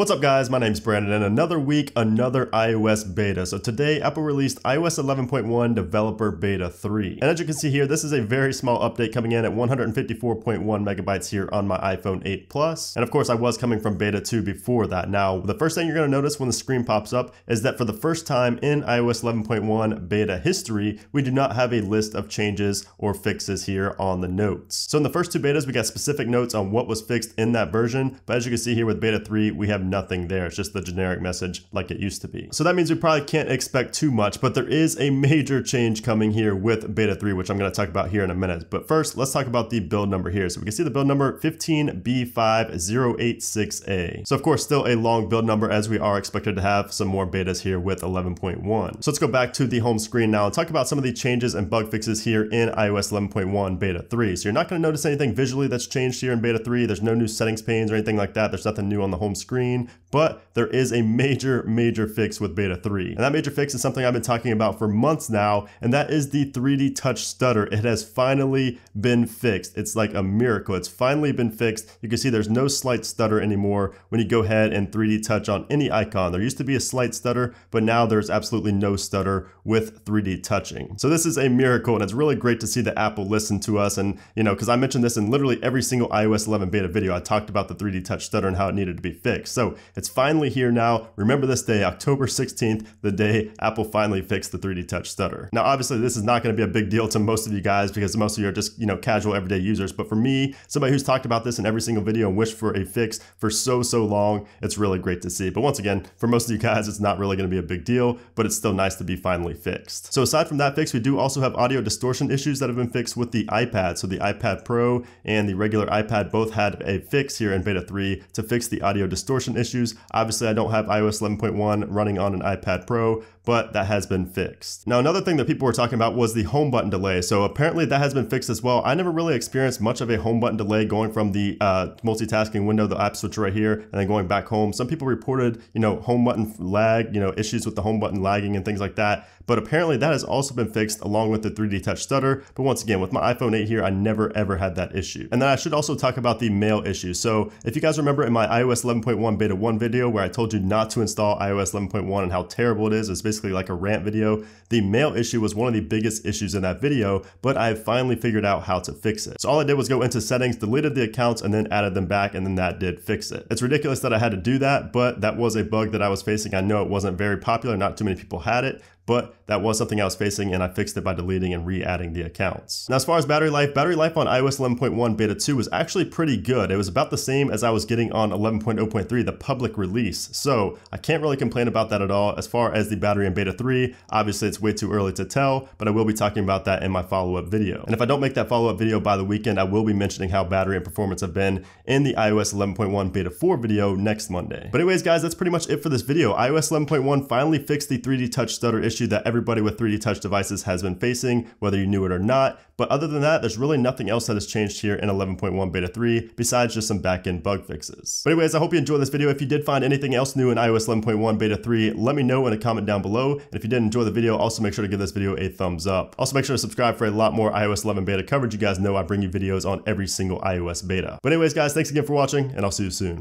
What's up guys, my name's Brandon and another week, another iOS beta. So today Apple released iOS 11.1 Developer Beta 3. And as you can see here, this is a very small update coming in at 154.1 megabytes here on my iPhone 8 Plus. And of course I was coming from Beta 2 before that. Now, the first thing you're gonna notice when the screen pops up is that for the first time in iOS 11.1 beta history, we do not have a list of changes or fixes here on the notes. So in the first two betas, we got specific notes on what was fixed in that version. But as you can see here with Beta 3, we have nothing there. It's just the generic message like it used to be. So that means we probably can't expect too much, but there is a major change coming here with Beta 3, which I'm going to talk about here in a minute. But first, let's talk about the build number here. So we can see the build number 15B5086A. So of course, still a long build number as we are expected to have some more betas here with 11.1. So let's go back to the home screen now and talk about some of the changes and bug fixes here in iOS 11.1 Beta 3. So you're not going to notice anything visually that's changed here in Beta 3. There's no new settings panes or anything like that. There's nothing new on the home screen. But there is a major fix with Beta 3. And that major fix is something I've been talking about for months now, and that is the 3D touch stutter. It has finally been fixed. It's like a miracle. It's finally been fixed. You can see there's no slight stutter anymore when you go ahead and 3D touch on any icon. There used to be a slight stutter, but now there's absolutely no stutter with 3D touching. So this is a miracle, and it's really great to see that Apple listened to us. And because I mentioned this in literally every single iOS 11 beta video, I talked about the 3D touch stutter and how it needed to be fixed. So it's finally here now. Remember this day, October 16th, the day Apple finally fixed the 3D touch stutter. Now, obviously, this is not going to be a big deal to most of you guys because most of you are just, casual everyday users. But for me, somebody who's talked about this in every single video and wished for a fix for so long, it's really great to see. But once again, for most of you guys, it's not really going to be a big deal, but it's still nice to be finally fixed. So aside from that fix, we do also have audio distortion issues that have been fixed with the iPad. So the iPad Pro and the regular iPad both had a fix here in Beta 3 to fix the audio distortion issues. Obviously, I don't have iOS 11.1 running on an iPad Pro, but that has been fixed. Now, another thing that people were talking about was the home button delay. So apparently that has been fixed as well. I never really experienced much of a home button delay going from the multitasking window, the app switcher right here, and then going back home. Some people reported, home button lag, issues with the home button lagging and things like that. But apparently that has also been fixed along with the 3D touch stutter. But once again, with my iPhone 8 here, I never ever had that issue. And then I should also talk about the mail issue. So if you guys remember in my iOS 11.1 Beta 1 video where I told you not to install iOS 11.1 and how terrible it is, it's basically like a rant video. The mail issue was one of the biggest issues in that video, but I have finally figured out how to fix it. So all I did was go into settings, deleted the accounts, and then added them back, and then that did fix it. It's ridiculous that I had to do that, but that was a bug that I was facing. I know it wasn't very popular, not too many people had it, but that was something I was facing and I fixed it by deleting and re-adding the accounts. Now, as far as battery life on iOS 11.1 Beta 2 was actually pretty good. It was about the same as I was getting on 11.0.3, the public release. So I can't really complain about that at all. As far as the battery in Beta 3, obviously it's way too early to tell, but I will be talking about that in my follow-up video. And if I don't make that follow-up video by the weekend, I will be mentioning how battery and performance have been in the iOS 11.1 Beta 4 video next Monday. But anyways, guys, that's pretty much it for this video. iOS 11.1 finally fixed the 3D touch stutter issue that everybody with 3D touch devices has been facing, whether you knew it or not. But other than that, there's really nothing else that has changed here in 11.1 Beta 3 besides just some back-end bug fixes. But anyways, I hope you enjoyed this video. If you did find anything else new in iOS 11.1 Beta 3, let me know in a comment down below. And if you did enjoy the video, also make sure to give this video a thumbs up. Also make sure to subscribe for a lot more iOS 11 beta coverage. You guys know I bring you videos on every single iOS beta. But anyways, guys, thanks again for watching, and I'll see you soon.